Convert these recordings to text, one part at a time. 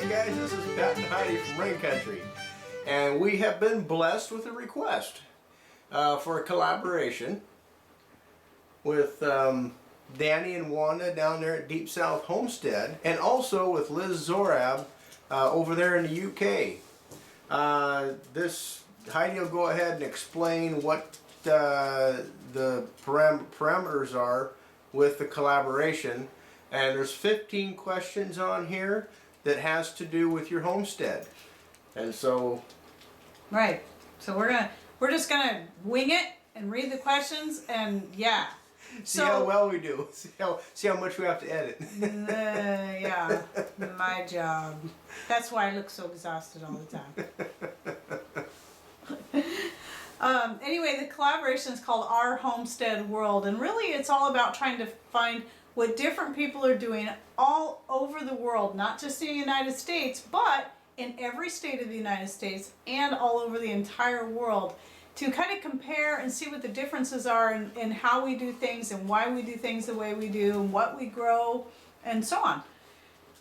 Hey guys, this is Pat and Heidi from Rain Country, and we have been blessed with a request for a collaboration with Danny and Wanda down there at Deep South Homestead, and also with Liz Zorab over there in the UK. Heidi will go ahead and explain what the parameters are with the collaboration, and there's 15 questions on here that has to do with your homestead. And so right, so we're just gonna wing it and read the questions, and yeah, see how well we do. See how much we have to edit. Yeah, my job. That's why I look so exhausted all the time. Anyway, the collaboration is called Our Homestead World, and really it's all about trying to find what different people are doing all over the world, not just in the United States, but in every state of the United States and all over the entire world, to kind of compare and see what the differences are in how we do things and why we do things the way we do and what we grow and so on.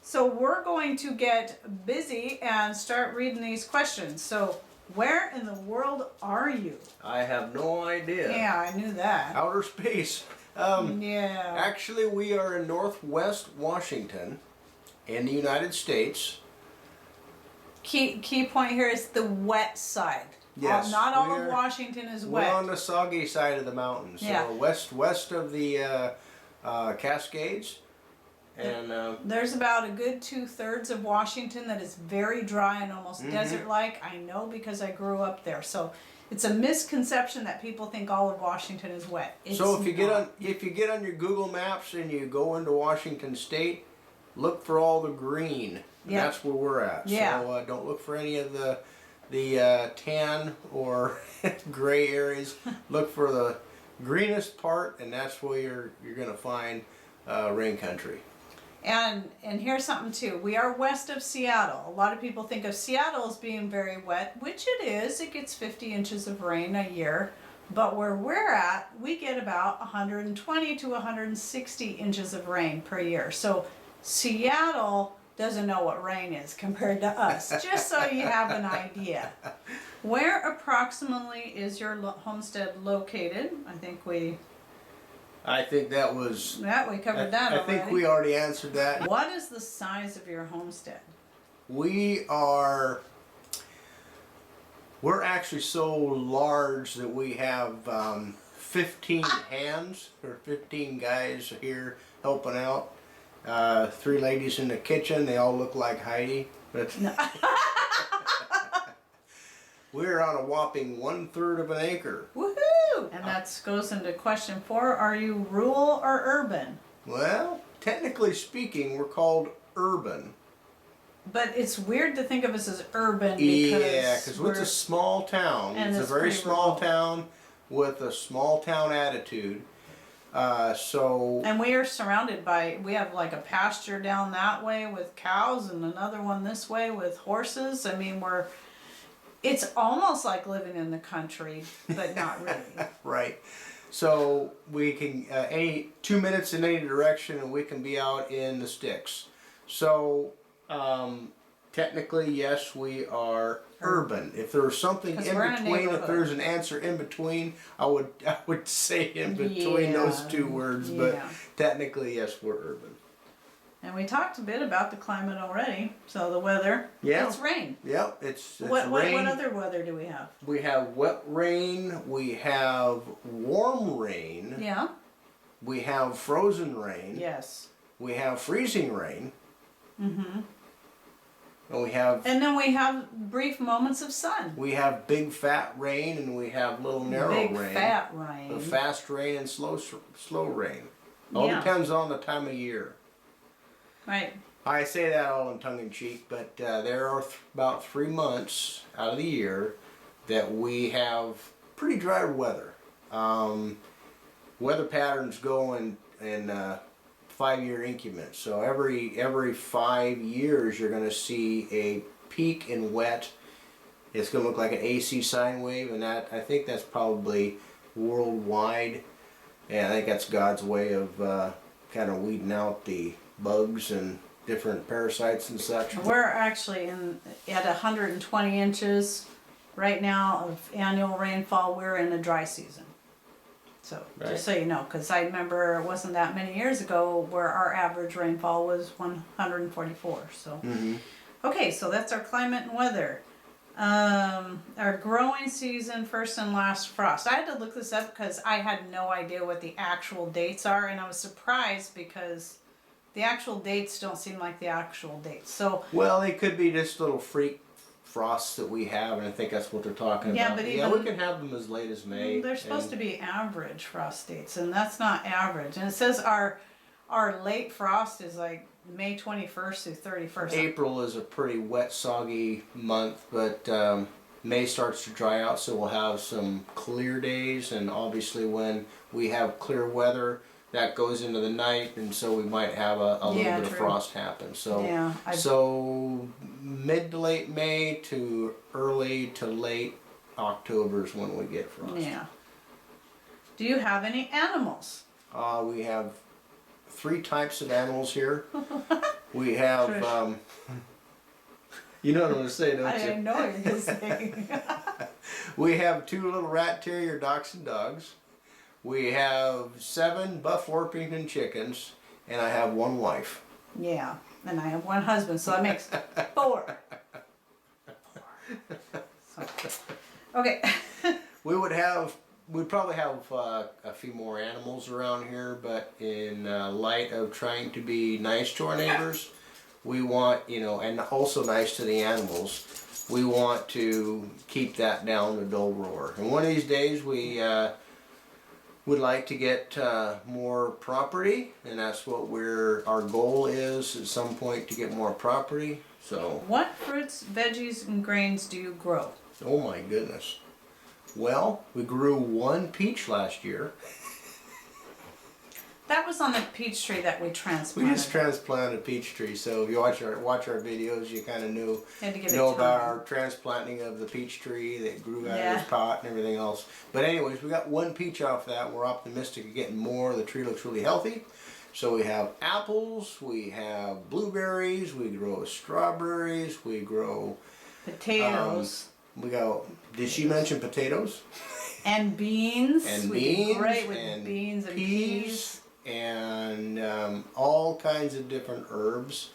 So we're going to get busy and start reading these questions. So where in the world are you? I have no idea. Yeah, I knew that. Outer space. Yeah. Actually, we are in Northwest Washington in the United States. Key point here is the wet side. Yes, not all of Washington is wet. We're on the soggy side of the mountains. So yeah. west of the Cascades. And there's about a good 2/3 of Washington that is very dry and almost desert-like. I know because I grew up there. So it's a misconception that people think all of Washington is wet. It's so if you not. get on your Google Maps and you go into Washington State, look for all the green. Yeah. That's where we're at. Yeah. So don't look for any of the tan or gray areas. Look for the greenest part, and that's where you're going to find Rain Country. And here's something too. We are west of Seattle. A lot of people think of Seattle as being very wet, which it is. It gets 50 inches of rain a year. But where we're at, we get about 120 to 160 inches of rain per year. So Seattle doesn't know what rain is compared to us, just so you have an idea. Where approximately is your homestead located? I think that was... Yeah, we covered that already. I think we already answered that. What is the size of your homestead? We're actually so large that we have 15 hands, or 15 guys here helping out. 3 ladies in the kitchen, they all look like Heidi. But we're on a whopping 1/3 of an acre. Woohoo! And that goes into question 4. Are you rural or urban? Well, technically speaking, we're called urban. But it's weird to think of us as urban because it's a small town. And it's a very small town with a small town attitude. And we are surrounded by, we have like a pasture down that way with cows and another one this way with horses. I mean, it's almost like living in the country, but not really. Right. So we can, any 2 minutes in any direction and we can be out in the sticks. So technically, yes, we are urban. If there was something in between, if there's an answer in between, I would say in between those 2 words, but technically, yes, we're urban. And we talked a bit about the climate already. So the weather, it's rain. Yep, it's what rain. What other weather do we have? We have wet rain, we have warm rain. Yeah. We have frozen rain. Yes. We have freezing rain. Mm-hmm. And then we have brief moments of sun. We have big fat rain, and we have little narrow rain. Big fat rain. Fast rain and slow rain. All depends on the time of year. Right. I say that all in tongue in cheek, but there are about 3 months out of the year that we have pretty dry weather. Weather patterns go in 5-year increments. So every 5 years you're going to see a peak in wet. It's going to look like an AC sine wave, and I think that's probably worldwide. And I think that's God's way of kind of weeding out the bugs and different parasites and such. We're actually at 120 inches right now of annual rainfall. We're in a dry season. So Right. just so you know, because I remember it wasn't that many years ago where our average rainfall was 144. So Mm-hmm. okay, so that's our climate and weather. Our growing season, first and last frost. I had to look this up because I had no idea what the actual dates are, and I was surprised because the actual dates don't seem like the actual dates. So Well, they could be just little freak frosts that we have, and I think that's what they're talking Yeah, about. but Yeah, even- we can have them as late as May. they're supposed to and- be average frost dates, and that's not average. And it says our late frost is like May 21st through 31st. April is a pretty wet, soggy month, but May starts to dry out, so we'll have some clear days, and obviously when we have clear weather, that goes into the night, and so we might have a little Yeah, bit of true. frost happen. So, Yeah, so mid to late May to early to late October is when we get frost. yeah. Do you have any animals? We have 3 types of animals here. We have, Trish. you know what I'm going to say, don't I you? know what you're gonna say. We have 2 little rat terrier dachshund dogs. We have 7 buff Orpington chickens, and I have 1 wife. Yeah, and I have 1 husband, so that makes 4. So, okay. We'd probably have a few more animals around here, but in light of trying to be nice to our neighbors, we want, and also nice to the animals, we want to keep that down to dull roar. And one of these days we would like to get more property, and that's what our goal is at some point, to get more property. So, What fruits, veggies, and grains do you grow? oh my goodness. Well, we grew 1 peach last year. That was on the peach tree that we We transplanted. just transplanted a peach tree, so if you watch our videos, you kind of Had to give it know about time. our transplanting of the peach tree that grew out Yeah. of this pot and everything else. But anyways, we got 1 peach off that. We're optimistic of getting more. The tree looks really healthy. So we have apples, we have blueberries, we grow strawberries, we grow. Potatoes We go. Did she mention potatoes? and beans. And we beans did great with and beans and peas. and all kinds of different herbs.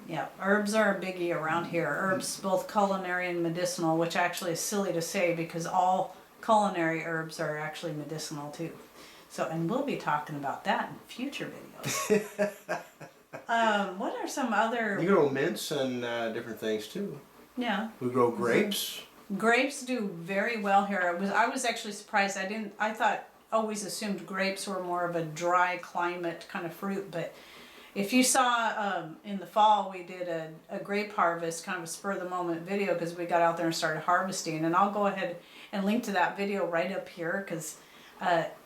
Yeah, herbs are a biggie around here. Herbs, both culinary and medicinal, which actually is silly to say because all culinary herbs are actually medicinal too. So, and we'll be talking about that in future videos. What are some other? You grow mints and different things too. Yeah, We grow grapes. grapes do very well here. I was actually surprised. I thought always assumed grapes were more of a dry climate kind of fruit, but if you saw in the fall, we did a grape harvest, kind of a spur of the moment video because we got out there and started harvesting. And I'll go ahead and link to that video right up here because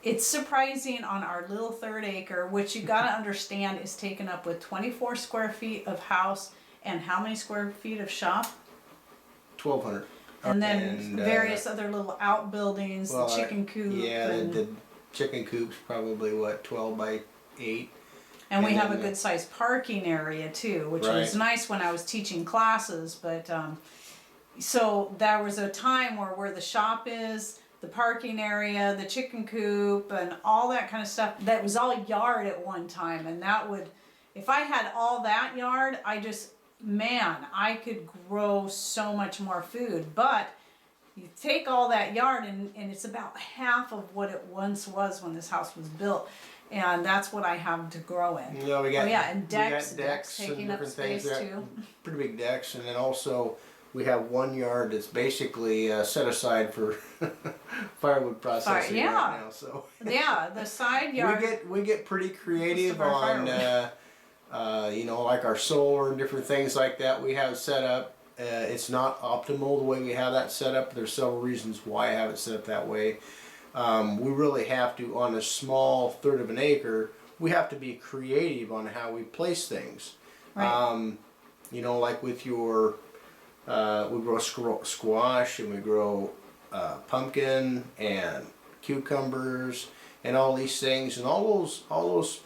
it's surprising on our little 3rd acre, which you got to understand is taken up with 24 square feet of house and how many square feet of shop? 1,200. And then various other little outbuildings, well, the chicken coop. Yeah, and, the chicken coop's probably 12 by 8. and we and have a then good sized parking area too, which was Right. nice when I was teaching classes. But so there was a time where the shop is, the parking area, the chicken coop, and all that kind of stuff. That was all yard at one time, and that would, if I had all that yard, I could grow so much more food. But you take all that yard and it's about half of what it once was when this house was built. And that's what I have to grow in. Yeah, we got. Oh yeah, and decks, we got decks and taking up different space things. We too. got pretty big decks, and then also we have 1 yard that's basically set aside for firewood processing yeah. right now. So Yeah, the side yard. we get pretty creative our on firewood. like our solar and different things like that we have set up. It's not optimal the way we have that set up. There's several reasons why I have it set up that way. We really have to, on a small 1/3 of an acre, we have to be creative on how we place things. Right. Like with your, we grow squash and we grow pumpkin and cucumbers and all these things, and all those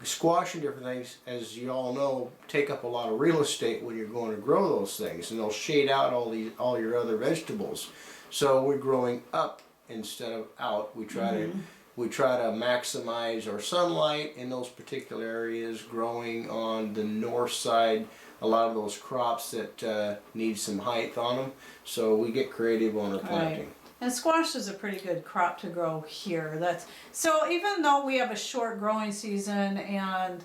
squash and different things, as you all know, take up a lot of real estate when you're going to grow those things, and they'll shade out all your other vegetables. So we're growing up instead of out. We try to maximize our sunlight in those particular areas, growing on the north side a lot of those crops that need some height on them. So we get creative on our planting. Right. And squash is a pretty good crop to grow here. So even though we have a short growing season and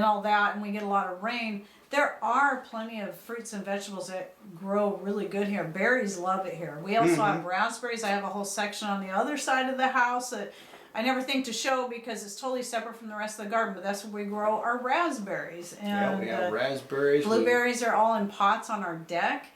all that, and we get a lot of rain, there are plenty of fruits and vegetables that grow really good here. Berries love it here. We also have raspberries. I have a whole section on the other side of the house that I never think to show because it's totally separate from the rest of the garden, but that's where we grow our raspberries. And yeah, we have raspberries. Blueberries are all in pots on our deck.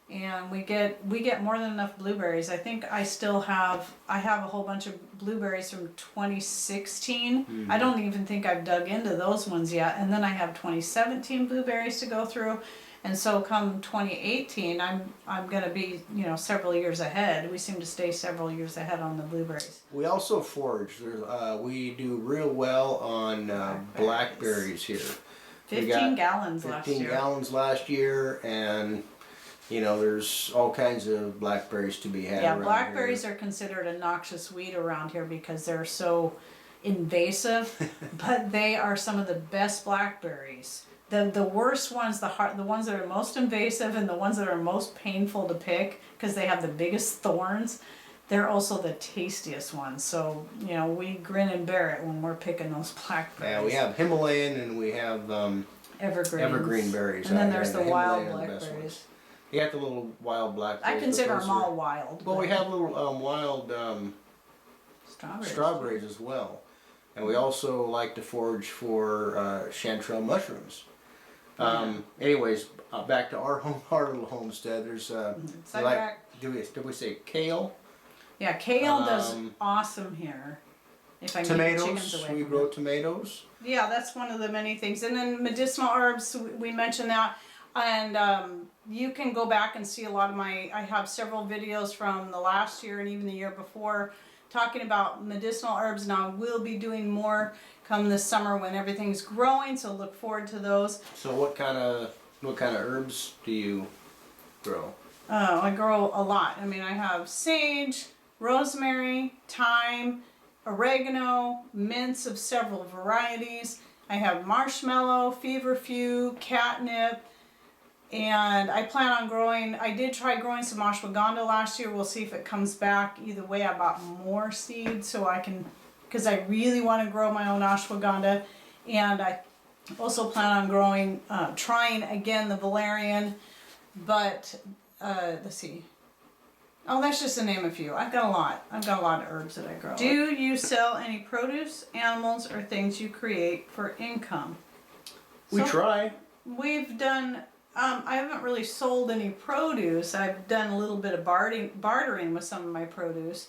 And we get more than enough blueberries. I think I have a whole bunch of blueberries from 2016. I don't even think I've dug into those ones yet. And then I have 2017 blueberries to go through. And so come 2018, I'm gonna be, several years ahead. We seem to stay several years ahead on the blueberries. We also forage. We do real well on blackberries here. 15 gallons last year. 15 gallons last year, and there's all kinds of blackberries to be had. Yeah, around blackberries here. are considered a noxious weed around here because they're so invasive, but they are some of the best blackberries. The worst ones, the ones that are most invasive and the ones that are most painful to pick because they have the biggest thorns, they're also the tastiest ones. So, we grin and bear it when we're picking those blackberries. Yeah, we have Himalayan and we have evergreen berries. And then there's the wild Himalayan blackberries. You got the little wild blackberries. I consider them all wild. Well, we have little wild strawberries as well. And we also like to forage for chanterelle mushrooms. Anyways, back to our little homestead. There's did we say kale? Yeah, kale does awesome here. If I keep the chickens Tomatoes. away We from grow it. tomatoes. Yeah, that's one of the many things. And then medicinal herbs, we mentioned that. And you can go back and see a lot of I have several videos from the last year and even the year before talking about medicinal herbs, and I will be doing more come this summer when everything's growing, so look forward to those. So what kind of herbs do you grow? Oh, I grow a lot. I mean, I have sage, rosemary, thyme, oregano, mints of several varieties. I have marshmallow, feverfew, catnip, and I plan on I did try growing some ashwagandha last year. We'll see if it comes back. Either way, I bought more seeds so I can, because I really want to grow my own ashwagandha. And I also plan on trying again the valerian, but let's see. Oh, that's just to name a few. I've got a lot of herbs that I grow. Do you sell any produce, animals, or things you create for income? We try. We've done, I haven't really sold any produce. I've done a little bit of bartering with some of my produce.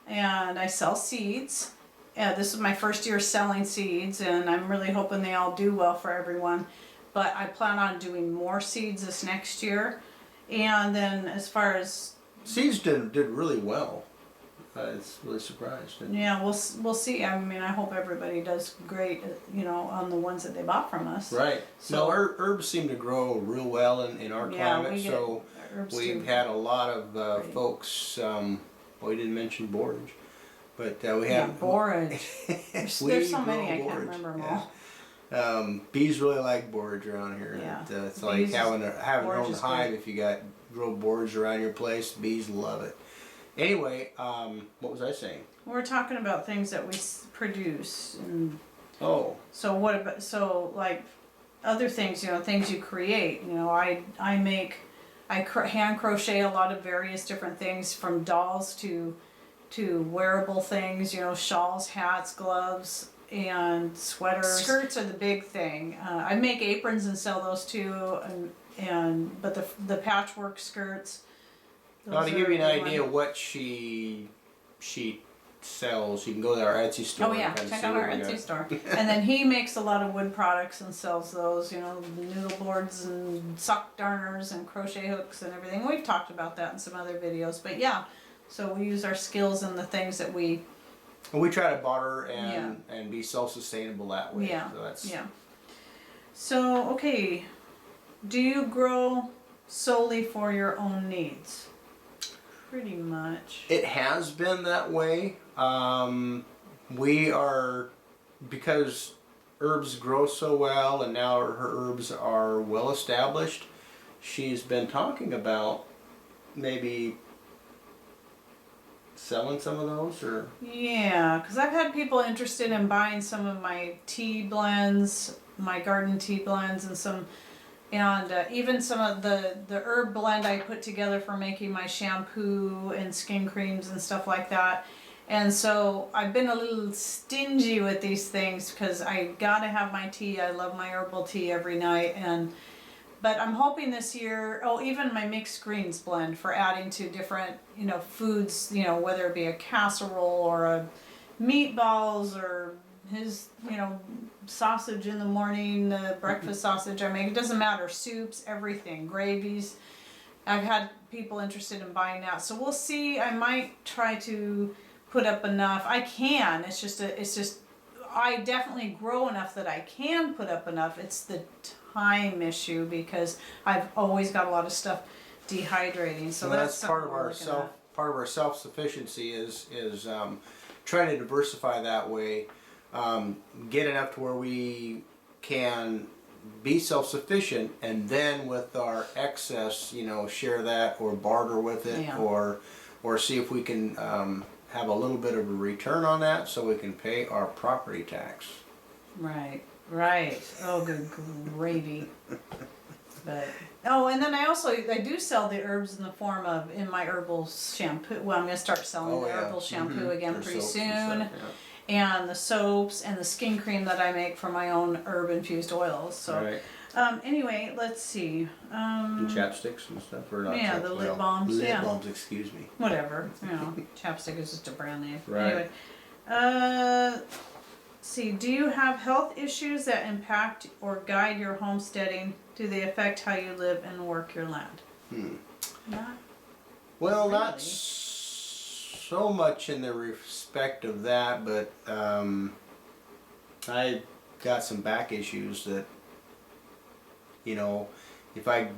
And I sell seeds. This is my first year selling seeds, and I'm really hoping they all do well for everyone. But I plan on doing more seeds this next year. And then as far as seeds did really well. It's really surprised. Yeah, we'll see. I mean, I hope everybody does great, on the ones that they bought from us. Right. So our herbs seem to grow real well in our climate. So we've had a lot of folks. We didn't mention borage, but we have borage. There's so many I can't remember them all. Bees really like borage around here. Yeah. It's like having your own hive. If you grow borage around your place, bees love it. Anyway, what was I saying? We're talking about things that we produce. And oh. So what about like other things? Things you create. I hand crochet a lot of various different things, from dolls to wearable things. Shawls, hats, gloves, and sweaters. Skirts are the big thing. I make aprons and sell those too, but the patchwork skirts. Now, to give you an idea of what she sells, you can go to our Etsy store. Oh yeah, check out our Etsy store. And then he makes a lot of wood products and sells those. The noodle boards and sock darners and crochet hooks and everything. We've talked about that in some other videos, but yeah. So we use our skills and the things that we And we try to barter and be self-sustainable that way. Yeah. So that's, Yeah. So, okay, do you grow solely for your own needs? Pretty much. It has been that way. We are, because herbs grow so well and now her herbs are well established, she's been talking about maybe selling some of those, or Yeah, because I've had people interested in buying some of my tea blends, my garden tea blends, and even some of the herb blend I put together for making my shampoo and skin creams and stuff like that. And so I've been a little stingy with these things because I gotta have my tea. I love my herbal tea every night, but I'm hoping this year, even my mixed greens blend for adding to different, foods, whether it be a casserole or a meatballs or his, sausage in the morning, breakfast sausage I make. It doesn't matter. Soups, everything, gravies. I've had people interested in buying that. So we'll see. I might try to put up enough. I can. It's just I definitely grow enough that I can put up enough. It's the time issue because I've always got a lot of stuff dehydrating. So that's part of our self-sufficiency is trying to diversify that way, get enough to where we can be self-sufficient, and then with our excess, share that or barter with it, Yeah. or see if we can have a little bit of a return on that so we can pay our property tax. Right. Oh, good gravy. But and then I do sell the herbs in the form of in my herbal shampoo. Well, I'm gonna start selling the herbal shampoo again For pretty soaps soon, and stuff, and the soaps and the skin cream that I make from my own herb infused oils. So right. Anyway, let's see. And chapsticks and stuff, or not? Yeah, the lip balms. Lip balms, excuse me. Whatever. Chapstick is just a brand name. Right. Anyway, see, do you have health issues that impact or guide your homesteading? Do they affect how you live and work your land? Not Well, really. not so much in the respect of that, but I got some back issues that, if I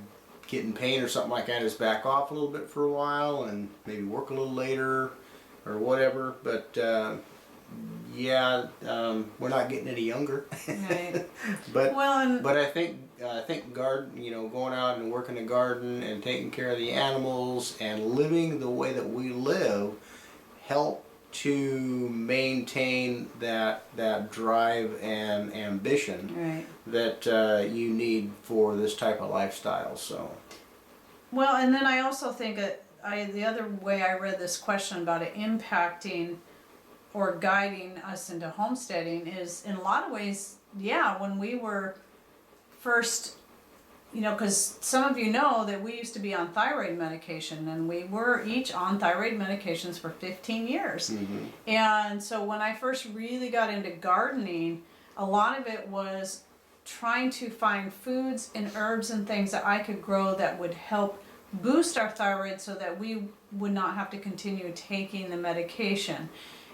get in pain or something like that, just back off a little bit for a while and maybe work a little later or whatever. But we're not getting any younger. Right. but Well, but I think garden, going out and working the garden and taking care of the animals and living the way that we live help to maintain that drive and ambition right. that you need for this type of lifestyle. So. Well, and then I also think the other way I read this question about it impacting or guiding us into homesteading is in a lot of ways, when we were first, because some of you know that we used to be on thyroid medication, and we were each on thyroid medications for 15 years. Mm-hmm. And so when I first really got into gardening, a lot of it was trying to find foods and herbs and things that I could grow that would help boost our thyroid so that we would not have to continue taking the medication.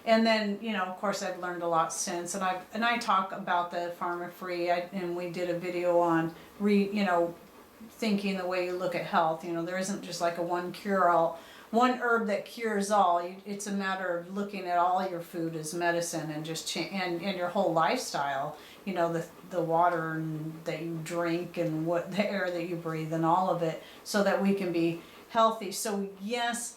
And then, of course, I've learned a lot since, and I talk about the Farmer Free, and we did a video on thinking the way you look at health. There isn't just like a one herb that cures all. It's a matter of looking at all your food as medicine and just and your whole lifestyle. The water that you drink and the air that you breathe and all of it, so that we can be healthy. So yes,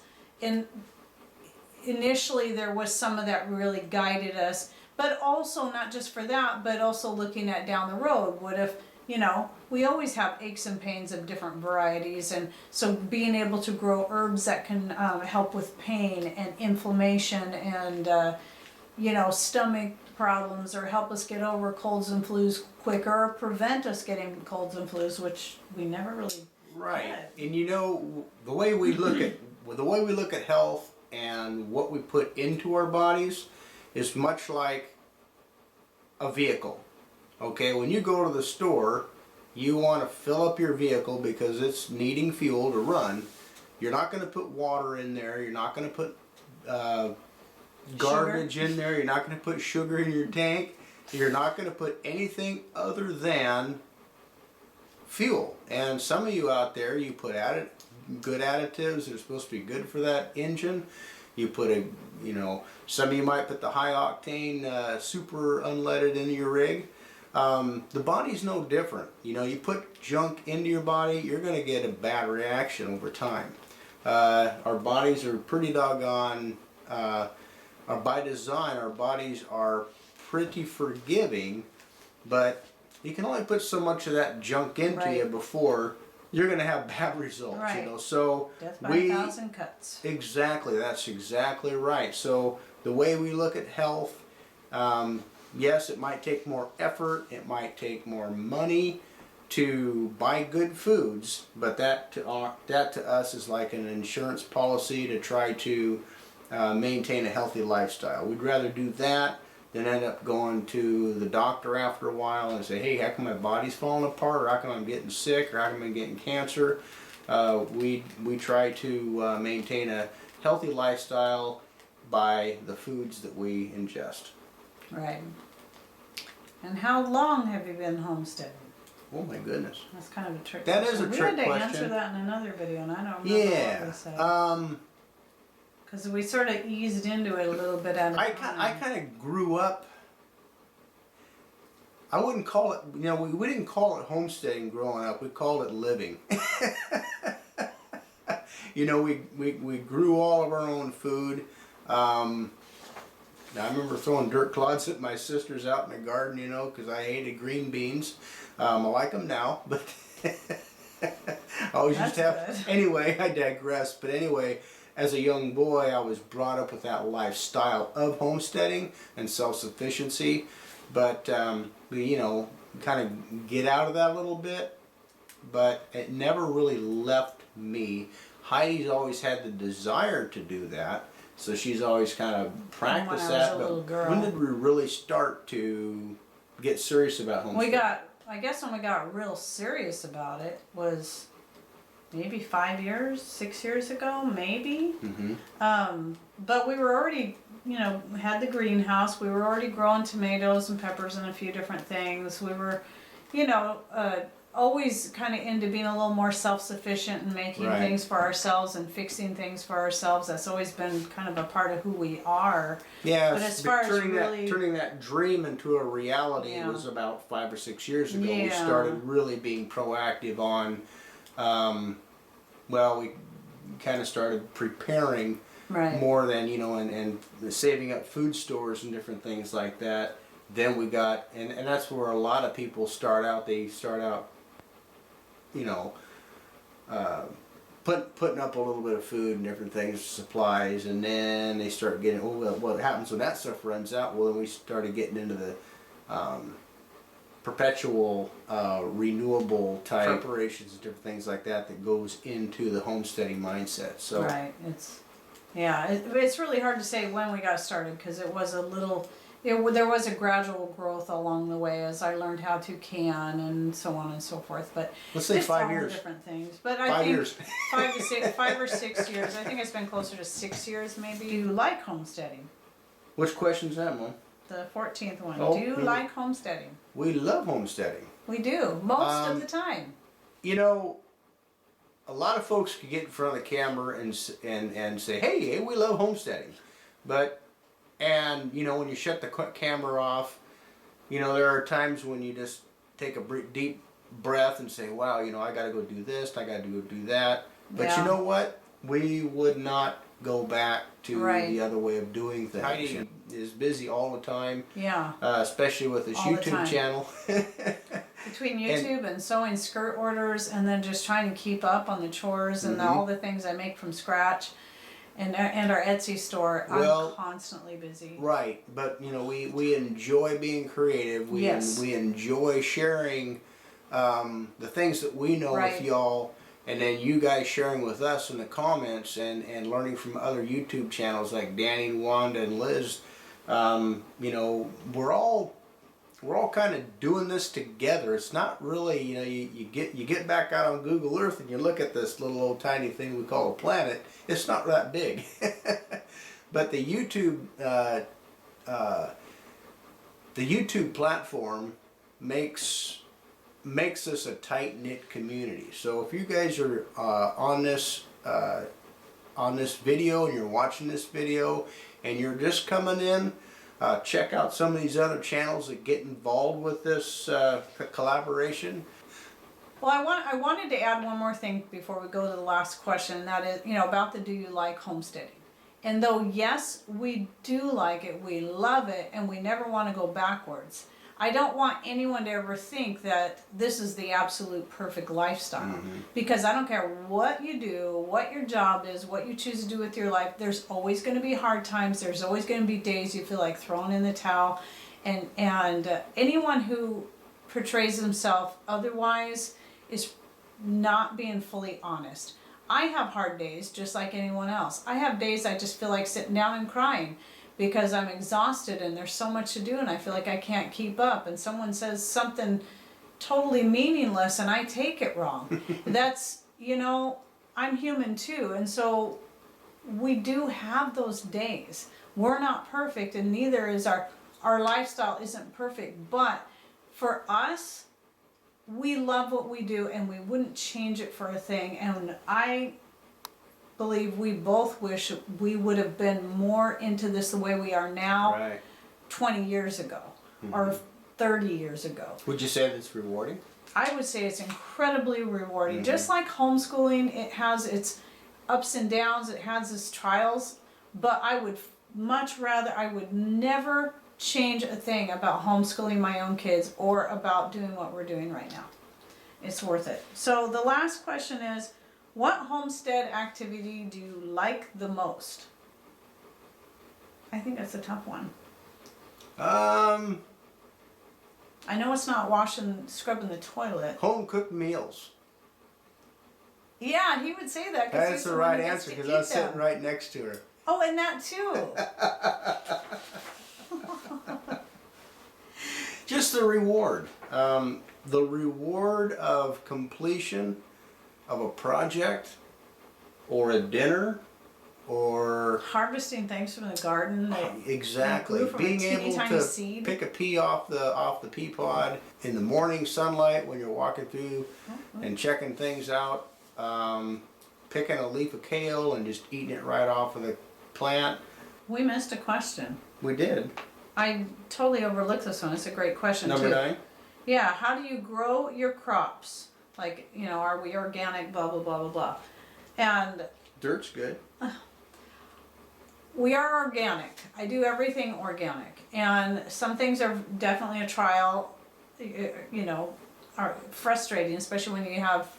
initially there was some of that really guided us, but also not just for that, but also looking at down the road. What if, we always have aches and pains of different varieties, and so being able to grow herbs that can help with pain and inflammation and stomach problems, or help us get over colds and flus quicker, or prevent us getting colds and flus, which we never really Right. did. And the way we look at health and what we put into our bodies is much like a vehicle. Okay, when you go to the store, you want to fill up your vehicle because it's needing fuel to run. You're not going to put water in there. You're not going to put garbage in there. You're not going to put sugar in your tank. You're not going to put anything other than fuel. And some of you out there, you put good additives that are supposed to be good for that engine. You put some of you might put the high octane super unleaded into your rig. The body's no different. You put junk into your body, you're going to get a bad reaction over time. Our bodies are pretty doggone, by design, our bodies are pretty forgiving, but you can only put so much of that junk into you before you're going to have bad results. So death by 1,000 cuts. Exactly, that's exactly right. So the way we look at health, yes, it might take more effort, it might take more money to buy good foods, but that to us is like an insurance policy to try to maintain a healthy lifestyle. We'd rather do that than end up going to the doctor after a while and say, hey, how come my body's falling apart, or how come I'm getting sick, or how come I'm getting cancer? We try to maintain a healthy lifestyle by the foods that we ingest. Right. And how long have you been homesteading? Oh my goodness. That's kind of a trick question. That is a trick question. We had to answer that in another video, and I don't remember what we said. Because we sort of eased into it a little bit at a time. I kind of grew up. I wouldn't call it, we didn't call it homesteading growing up. We called it living. We grew all of our own food. I remember throwing dirt clods at my sisters out in the garden, because I hated green beans. I like them now, but I always used to have. Good. Anyway, I digress. But anyway, as a young boy, I was brought up with that lifestyle of homesteading and self-sufficiency. But we, kind of get out of that a little bit. But it never really left me. Heidi's always had the desire to do that. So she's always kind of practiced that. But when did we really start to get serious about homesteading? I guess when we got real serious about it was maybe 6 years ago, maybe. Mm-hmm. But we were already, had the greenhouse. We were already growing tomatoes and peppers and a few different things. We were, always kind of into being a little more self-sufficient and making things for ourselves and fixing things for ourselves. That's always been kind of a part of who we are. Yeah, but as far as turning that dream into a reality was about 5 or 6 years ago. We started really being proactive on, we kind of started preparing more than, and saving up food stores and different things like that. Then we got, and that's where a lot of people start out. They start out, putting up a little bit of food and different things, supplies, and then they start getting, what happens when that stuff runs out? Well, then we started getting into the perpetual renewable type preparations and different things like that goes into the homesteading mindset. So it's really hard to say when we got started, because it was there was a gradual growth along the way as I learned how to can and so on and so forth. But let's say 5 years. Different things. But I think 5 or 6 years. I think it's been closer to 6 years maybe. Do you like homesteading? Which question's that, Mom? The 14th one. Oh, do you like homesteading? We love homesteading. We do, most of the time. A lot of folks could get in front of the camera and say, hey, we love homesteading. But when you shut the camera off, there are times when you just take a deep breath and say, wow, I got to go do this, I got to go do that. But you know what? We would not go back to the other way of doing things. Heidi is busy all the time. Yeah. Especially with this YouTube channel. Between YouTube and sewing skirt orders, and then just trying to keep up on the chores and all the things I make from scratch. And our Etsy store, I'm constantly busy. Right, but we enjoy being creative. We enjoy sharing the things that we know with y'all, and then you guys sharing with us in the comments and learning from other YouTube channels like Danny and Wanda and Liz. We're all kind of doing this together. It's not really, you get back out on Google Earth and you look at this little old tiny thing we call a planet. It's not that big. But the YouTube platform makes us a tight-knit community. So if you guys are on this video and you're watching this video and you're just coming in, check out some of these other channels that get involved with this collaboration. Well, I wanted to add one more thing before we go to the last question, and that is, about the do you like homesteading? And though, yes, we do like it, we love it, and we never want to go backwards, I don't want anyone to ever think that this is the absolute perfect lifestyle. Because I don't care what you do, what your job is, what you choose to do with your life, there's always going to be hard times, there's always going to be days you feel like throwing in the towel. And anyone who portrays himself otherwise is not being fully honest. I have hard days just like anyone else. I have days I just feel like sitting down and crying because I'm exhausted and there's so much to do and I feel like I can't keep up, and someone says something totally meaningless and I take it wrong. That's, I'm human too, and so we do have those days. We're not perfect, and neither is our lifestyle isn't perfect, but for us, we love what we do and we wouldn't change it for a thing. And I believe we both wish we would have been more into this the way we are now 20 years ago or 30 years ago. Would you say that's rewarding? I would say it's incredibly rewarding. Just like homeschooling, it has its ups and downs, it has its trials, but I would I would never change a thing about homeschooling my own kids or about doing what we're doing right now. It's worth it. So the last question is, what homestead activity do you like the most? I think that's a tough one. I know it's not scrubbing the toilet. Home cooked meals. Yeah, he would say that. That's the right answer because I was sitting right next to her. Oh, and that too. Just the reward. The reward of completion of a project or a dinner or harvesting things from the garden. Exactly. Being able to pick a pea off the pea pod in the morning sunlight when you're walking through and checking things out. Picking a leaf of kale and just eating it right off of the plant. We missed a question. We did. I totally overlooked this one. It's a great question. Number 9? Yeah, how do you grow your crops? Like, are we organic, blah, blah, blah, blah, blah. And dirt's good. We are organic. I do everything organic. And some things are definitely a trial, are frustrating, especially when you have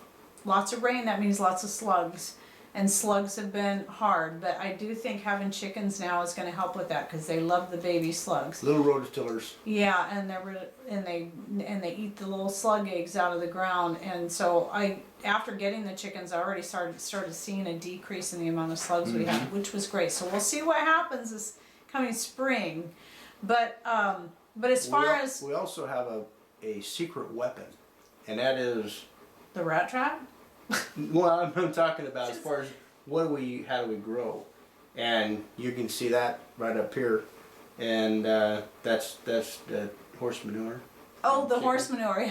lots of rain. That means lots of slugs. And slugs have been hard, but I do think having chickens now is going to help with that because they love the baby slugs. Little rototillers. Yeah, and they eat the little slug eggs out of the ground, and so after getting the chickens, I already started seeing a decrease in the amount of slugs we had, which was great. So we'll see what happens this coming spring, but as far as we also have a secret weapon, and that is the rat trap. Well, I'm talking about as far as how do we grow, and you can see that right up here, and that's the horse manure. Oh, the horse manure.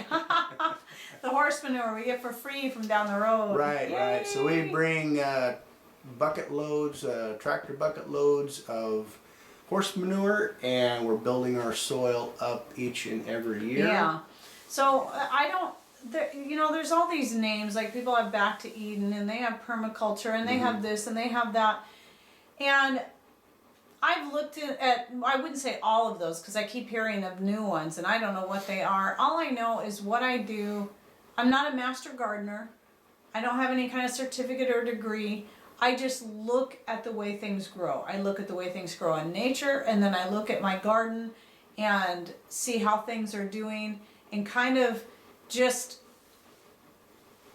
The horse manure we get for free from down the road. Right, Yay! right. So we bring bucket loads, tractor bucket loads of horse manure, and we're building our soil up each and every year. Yeah. So there's all these names, like people have Back to Eden, and they have permaculture, and they have this, and they have that. And I've looked at, I wouldn't say all of those, because I keep hearing of new ones, and I don't know what they are. All I know is what I do. I'm not a master gardener. I don't have any kind of certificate or degree. I just look at the way things grow. I look at the way things grow in nature, and then I look at my garden and see how things are doing, and kind of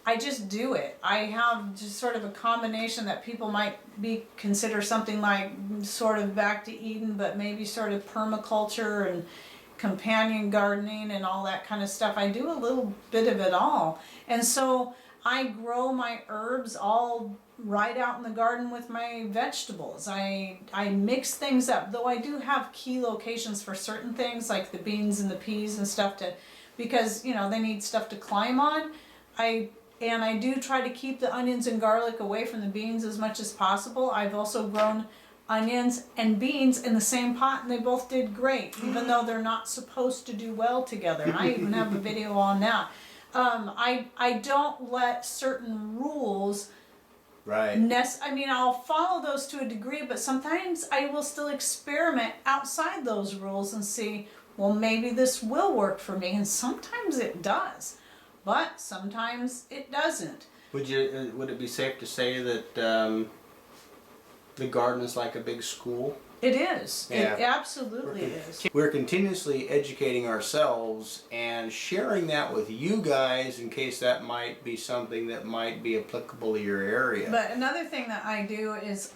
I just do it. I have just sort of a combination that people might consider something like sort of Back to Eden, but maybe sort of permaculture and companion gardening and all that kind of stuff. I do a little bit of it all. And so I grow my herbs all right out in the garden with my vegetables. I mix things up, though I do have key locations for certain things like the beans and the peas and stuff because you know they need stuff to climb on. I do try to keep the onions and garlic away from the beans as much as possible. I've also grown onions and beans in the same pot and they both did great, even though they're not supposed to do well together. And I even have a video on that. I don't let certain rules Right. I mean, I'll follow those to a degree, but sometimes I will still experiment outside those rules and see, well, maybe this will work for me. And sometimes it does, but sometimes it doesn't. Would it be safe to say that the garden is like a big school? It is. Yeah. It absolutely is. We're continuously educating ourselves and sharing that with you guys in case that might be something that might be applicable to your area. But another thing that I do is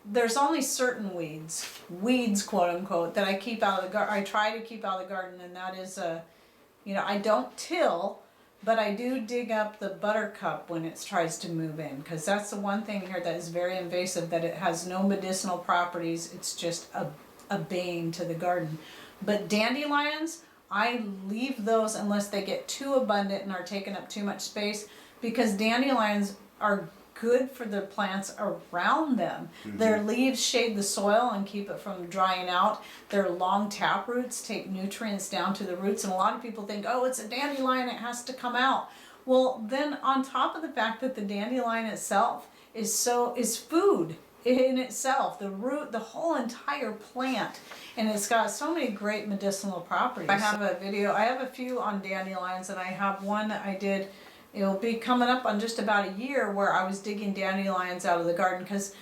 there's only certain weeds quote unquote, that I keep out of the garden. I try to keep out of the garden, and that is I don't till, but I do dig up the buttercup when it tries to move in, because that's the one thing here that is very invasive, that it has no medicinal properties. It's just a bane to the garden. But dandelions, I leave those unless they get too abundant and are taking up too much space, because dandelions are good for the plants around them. Mm-hmm. Their leaves shade the soil and keep it from drying out. Their long tap roots take nutrients down to the roots, and a lot of people think, oh, it's a dandelion, it has to come out. Well, then on top of the fact that the dandelion itself is food in itself, the root, the whole entire plant, and it's got so many great medicinal properties. I have a few on dandelions, and I have one that I did. It'll be coming up on just about a year where I was digging dandelions out of the garden, because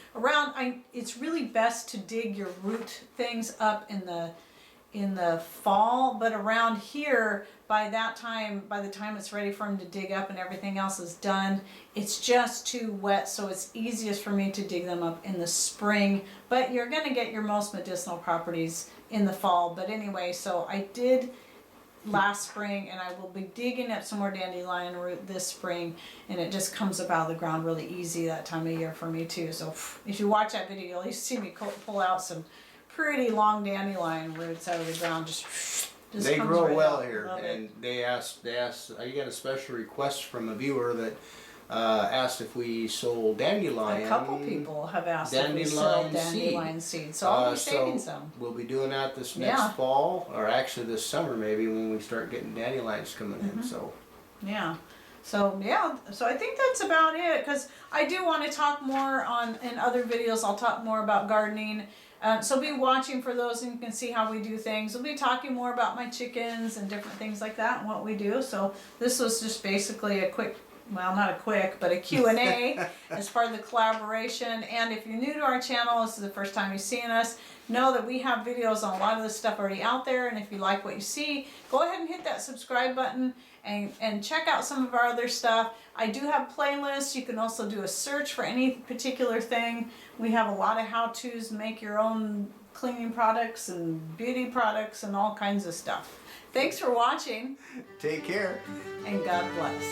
it's really best to dig your root things up in the fall, but around here by the time it's ready for them to dig up and everything else is done, it's just too wet, so it's easiest for me to dig them up in the spring. But you're going to get your most medicinal properties in the fall. But anyway, so I did last spring, and I will be digging up some more dandelion root this spring, and it just comes up out of the ground really easy that time of year for me too. So if you watch that video, you'll see me pull out some pretty long dandelion roots out of the ground. Just they comes grow right well out. here, Love and it. they asked. I got a special request from a viewer that asked if we sold dandelion. A couple people have asked if we sell dandelion seeds, so I'll be saving some. We'll be doing that this next fall, or actually this summer maybe, when we start getting dandelions coming in. So So I think that's about it, because I do want to talk more in other videos. I'll talk more about gardening. So be watching for those, and you can see how we do things. We'll be talking more about my chickens and different things like that and what we do. So this was just basically a quick, well, not a quick, but a Q&A as part of the collaboration. And if you're new to our channel, this is the first time you've seen us, know that we have videos on a lot of this stuff already out there. And if you like what you see, go ahead and hit that subscribe button and check out some of our other stuff. I do have playlists. You can also do a search for any particular thing. We have a lot of how-tos, make your own cleaning products and beauty products and all kinds of stuff. Thanks for watching. take care. And God bless.